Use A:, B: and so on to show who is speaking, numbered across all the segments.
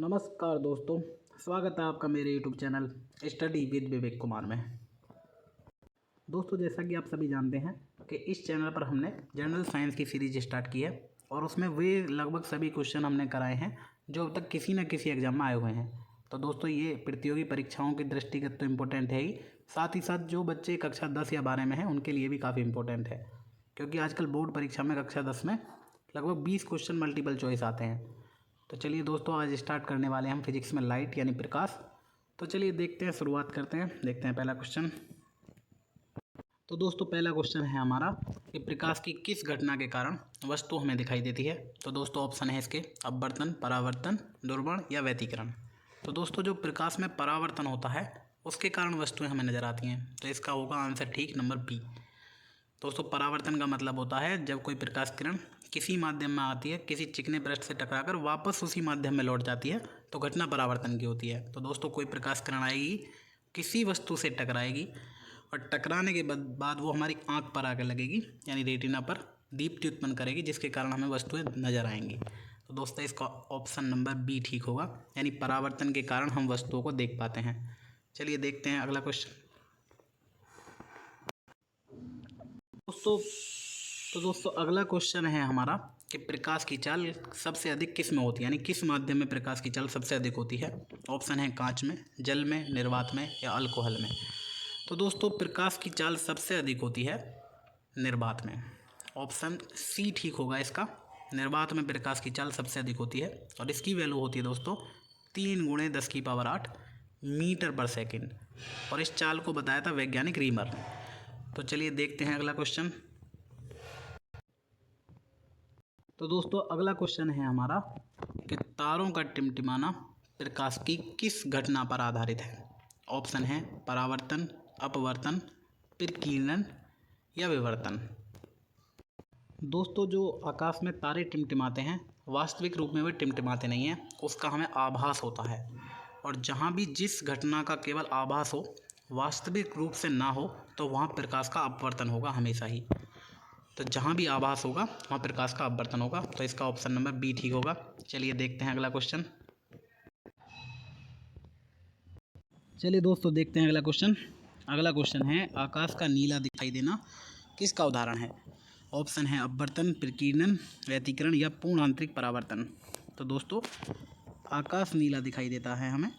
A: नमस्कार दोस्तों, स्वागत है आपका मेरे YouTube channel study with Vivek Kumar में। दोस्तों, जैसा कि आप सभी जानते हैं कि इस चैनल पर हमने जनरल साइंस की सीरीज स्टार्ट की है और उसमें वे लगभग सभी क्वेश्चन हमने कराए हैं जो अब तक किसी न किसी एग्जाम में आए हुए हैं। तो दोस्तों, ये प्रतियोगी परीक्षाओं की दृष्टिगत तो इम्पोर्टेंट है ही, साथ ही साथ जो बच्चे कक्षा 10 या 12 में हैं उनके लिए भी काफ़ी इम्पोर्टेंट है, क्योंकि आजकल बोर्ड परीक्षा में कक्षा 10 में लगभग 20 क्वेश्चन मल्टीपल चॉइस आते हैं। तो चलिए दोस्तों, आज स्टार्ट करने वाले हैं हम फिजिक्स में लाइट यानी प्रकाश। तो चलिए देखते हैं, शुरुआत करते हैं। देखते हैं पहला क्वेश्चन। तो दोस्तों, पहला क्वेश्चन है हमारा कि प्रकाश की किस घटना के कारण वस्तु हमें दिखाई देती है। तो दोस्तों, ऑप्शन है इसके अपवर्तन, परावर्तन, दुर्बण या व्यतिकरण। तो दोस्तों, जो प्रकाश में परावर्तन होता है उसके कारण वस्तुएं हमें नज़र आती हैं। तो इसका होगा आंसर ठीक नंबर बी। दोस्तों, परावर्तन का मतलब होता है जब कोई प्रकाश किरण किसी माध्यम में आती है, किसी चिकने पृष्ठ से टकराकर वापस उसी माध्यम में लौट जाती है, तो घटना परावर्तन की होती है। तो दोस्तों, कोई प्रकाश किरण आएगी, किसी वस्तु से टकराएगी और टकराने के बाद वो हमारी आँख पर आकर लगेगी, यानी रेटिना पर दीप्ति उत्पन्न करेगी, जिसके कारण हमें वस्तुएं नज़र आएंगी। तो दोस्तों, इसका ऑप्शन नंबर बी ठीक होगा, यानी परावर्तन के कारण हम वस्तुओं को देख पाते हैं। चलिए देखते हैं अगला क्वेश्चन। दोस्तों अगला क्वेश्चन है हमारा कि प्रकाश की चाल सबसे अधिक किस में होती है, यानी किस माध्यम में प्रकाश की चाल सबसे अधिक होती है। ऑप्शन है कांच में, जल में, निर्वात में या अल्कोहल में। तो दोस्तों, प्रकाश की चाल सबसे अधिक होती है निर्वात में। ऑप्शन सी ठीक होगा इसका। निर्वात में प्रकाश की चाल सबसे अधिक होती है और इसकी वैल्यू होती है दोस्तों 3 × 10⁸ मीटर पर सेकेंड, और इस चाल को बताया था वैज्ञानिक रीमर। तो चलिए देखते हैं अगला क्वेश्चन। तो दोस्तों, अगला क्वेश्चन है हमारा कि तारों का टिमटिमाना प्रकाश की किस घटना पर आधारित है। ऑप्शन है परावर्तन, अपवर्तन, प्रकीर्णन या विवर्तन। दोस्तों, जो आकाश में तारे टिमटिमाते हैं वास्तविक रूप में वे टिमटिमाते नहीं हैं, उसका हमें आभास होता है। और जहाँ भी जिस घटना का केवल आभास हो, वास्तविक रूप से ना हो, तो वहाँ प्रकाश का अपवर्तन होगा हमेशा ही। तो जहाँ भी आभास होगा वहाँ प्रकाश का अपवर्तन होगा। तो इसका ऑप्शन नंबर बी ठीक होगा। चलिए देखते हैं अगला क्वेश्चन। चलिए दोस्तों, देखते हैं अगला क्वेश्चन। अगला क्वेश्चन है आकाश का नीला दिखाई देना किसका उदाहरण है। ऑप्शन है अपवर्तन, प्रकीर्णन, व्यतिकरण या पूर्ण आंतरिक परावर्तन। तो दोस्तों, आकाश नीला दिखाई देता है हमें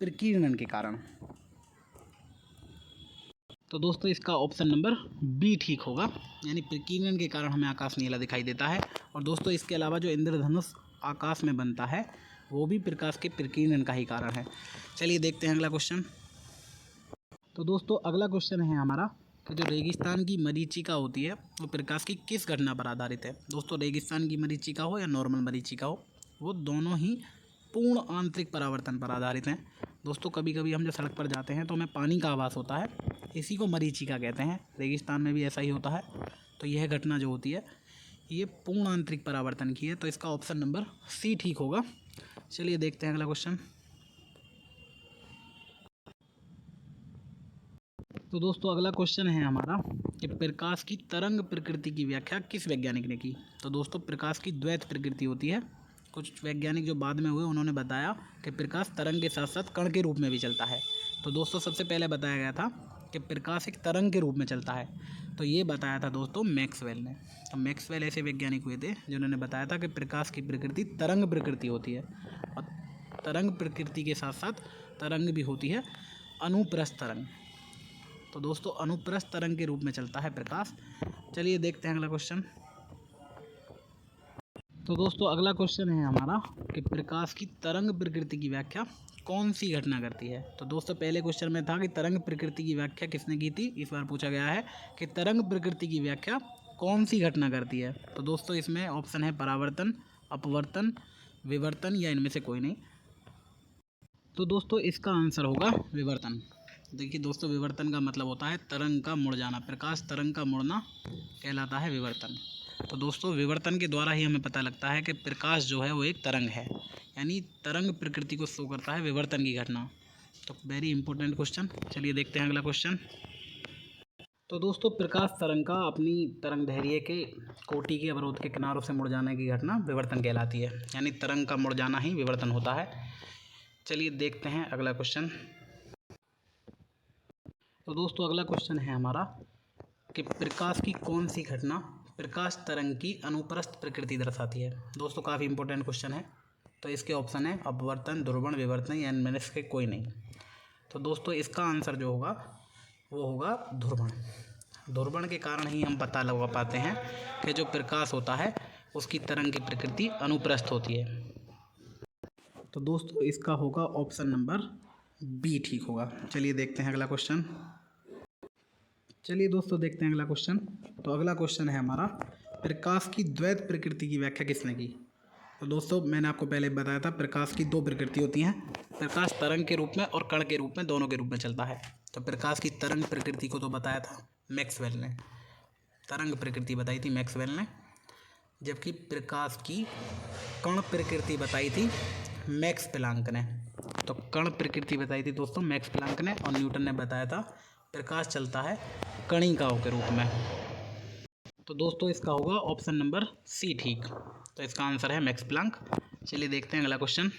A: प्रकीर्णन के कारण। तो दोस्तों, इसका ऑप्शन नंबर बी ठीक होगा, यानी प्रकीर्णन के कारण हमें आकाश नीला दिखाई देता है। और दोस्तों, इसके अलावा जो इंद्रधनुष आकाश में बनता है वो भी प्रकाश के प्रकीर्णन का ही कारण है। चलिए देखते हैं अगला क्वेश्चन। तो दोस्तों, अगला क्वेश्चन है हमारा कि जो रेगिस्तान की मरीचिका होती है वो प्रकाश की किस घटना पर आधारित है। दोस्तों, रेगिस्तान की मरीचिका हो या नॉर्मल मरीचिका हो, वो दोनों ही पूर्ण आंतरिक परावर्तन पर आधारित हैं। दोस्तों, कभी कभी हम जब सड़क पर जाते हैं तो हमें पानी का आभास होता है, इसी को मरीचिका कहते हैं। रेगिस्तान में भी ऐसा ही होता है। तो यह घटना जो होती है ये पूर्ण आंतरिक परावर्तन की है। तो इसका ऑप्शन नंबर सी ठीक होगा। चलिए देखते हैं अगला क्वेश्चन। तो दोस्तों, अगला क्वेश्चन है हमारा कि प्रकाश की तरंग प्रकृति की व्याख्या किस वैज्ञानिक ने की। तो दोस्तों, प्रकाश की द्वैत प्रकृति होती है। कुछ वैज्ञानिक जो बाद में हुए उन्होंने बताया कि प्रकाश तरंग के साथ साथ कण के रूप में भी चलता है। तो दोस्तों, सबसे पहले बताया गया था कि प्रकाश एक तरंग के रूप में चलता है, तो ये बताया था दोस्तों मैक्सवेल ने। तो मैक्सवेल ऐसे वैज्ञानिक हुए थे जिन्होंने बताया था कि प्रकाश की प्रकृति तरंग प्रकृति होती है, और तरंग प्रकृति के साथ साथ तरंग भी होती है अनुप्रस्थ तरंग। तो दोस्तों, अनुप्रस्थ तरंग के रूप में चलता है प्रकाश। चलिए देखते हैं अगला क्वेश्चन। तो दोस्तों, अगला क्वेश्चन है हमारा कि प्रकाश की तरंग प्रकृति की व्याख्या कौन सी घटना करती है। तो दोस्तों, पहले क्वेश्चन में था कि तरंग प्रकृति की व्याख्या किसने की थी, इस बार पूछा गया है कि तरंग प्रकृति की व्याख्या कौन सी घटना करती है। तो दोस्तों, इसमें ऑप्शन है परावर्तन, अपवर्तन, विवर्तन या इनमें से कोई नहीं। तो दोस्तों, इसका आंसर होगा विवर्तन। देखिए दोस्तों, विवर्तन का मतलब होता है तरंग का मुड़ जाना। प्रकाश तरंग का मुड़ना कहलाता है विवर्तन। तो दोस्तों, विवर्तन के द्वारा ही हमें पता लगता है कि प्रकाश जो है वो एक तरंग है, यानी तरंग प्रकृति को शो करता है विवर्तन की घटना। तो वेरी इंपॉर्टेंट क्वेश्चन। चलिए देखते हैं अगला क्वेश्चन। तो दोस्तों प्रकाश तरंग का अपनी तरंग दैर्घ्य के कोटि के अवरोध के किनारों से मुड़ जाने की घटना विवर्तन कहलाती है, यानी तरंग का मुड़ जाना ही विवर्तन होता है। चलिए देखते हैं अगला क्वेश्चन। तो दोस्तों अगला क्वेश्चन है हमारा कि प्रकाश की कौन सी घटना प्रकाश तरंग की अनुप्रस्थ प्रकृति दर्शाती है। दोस्तों काफ़ी इंपॉर्टेंट क्वेश्चन है। तो इसके ऑप्शन है अपवर्तन, ध्रुवण, विवर्तन या इनमें से कोई नहीं। तो दोस्तों इसका आंसर जो होगा वो होगा ध्रुवण। ध्रुवण के कारण ही हम पता लगा पाते हैं कि जो प्रकाश होता है उसकी तरंग की प्रकृति अनुप्रस्थ होती है। तो दोस्तों इसका होगा ऑप्शन नंबर बी ठीक होगा। चलिए देखते हैं अगला क्वेश्चन। चलिए दोस्तों देखते हैं अगला क्वेश्चन। तो अगला क्वेश्चन है हमारा प्रकाश की द्वैत प्रकृति की व्याख्या किसने की। तो दोस्तों मैंने आपको पहले बताया था प्रकाश की दो प्रकृति होती हैं, प्रकाश तरंग के रूप में और कण के रूप में, दोनों के रूप में चलता है। तो प्रकाश की तरंग प्रकृति को तो बताया था मैक्सवेल ने, तरंग प्रकृति बताई थी मैक्सवेल ने, जबकि प्रकाश की कण प्रकृति बताई थी मैक्स प्लांक ने। तो कण प्रकृति बताई थी दोस्तों मैक्स प्लांक ने, और न्यूटन ने बताया था प्रकाश चलता है कणिकाओं के रूप में। तो दोस्तों इसका होगा ऑप्शन नंबर सी ठीक। तो इसका आंसर है मैक्स प्लांक। चलिए देखते हैं अगला क्वेश्चन।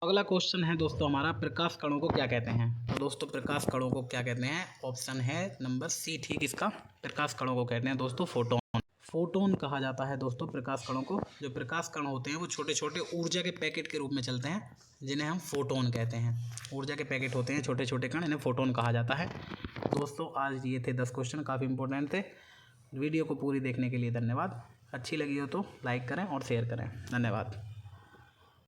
A: अगला क्वेश्चन है दोस्तों हमारा प्रकाश कणों को क्या कहते हैं। तो दोस्तों प्रकाश कणों को क्या कहते हैं, ऑप्शन है नंबर सी ठीक इसका। प्रकाश कणों को कहते हैं दोस्तों फोटोन। फोटोन कहा जाता है दोस्तों प्रकाश कणों को। जो प्रकाश कण होते हैं वो छोटे छोटे ऊर्जा के पैकेट के रूप में चलते हैं, जिन्हें हम फोटोन कहते हैं। ऊर्जा के पैकेट होते हैं छोटे छोटे कण, इन्हें फोटोन कहा जाता है। दोस्तों आज ये थे 10 क्वेश्चन, काफ़ी इंपॉर्टेंट थे। वीडियो को पूरी देखने के लिए धन्यवाद। अच्छी लगी हो तो लाइक करें और शेयर करें। धन्यवाद।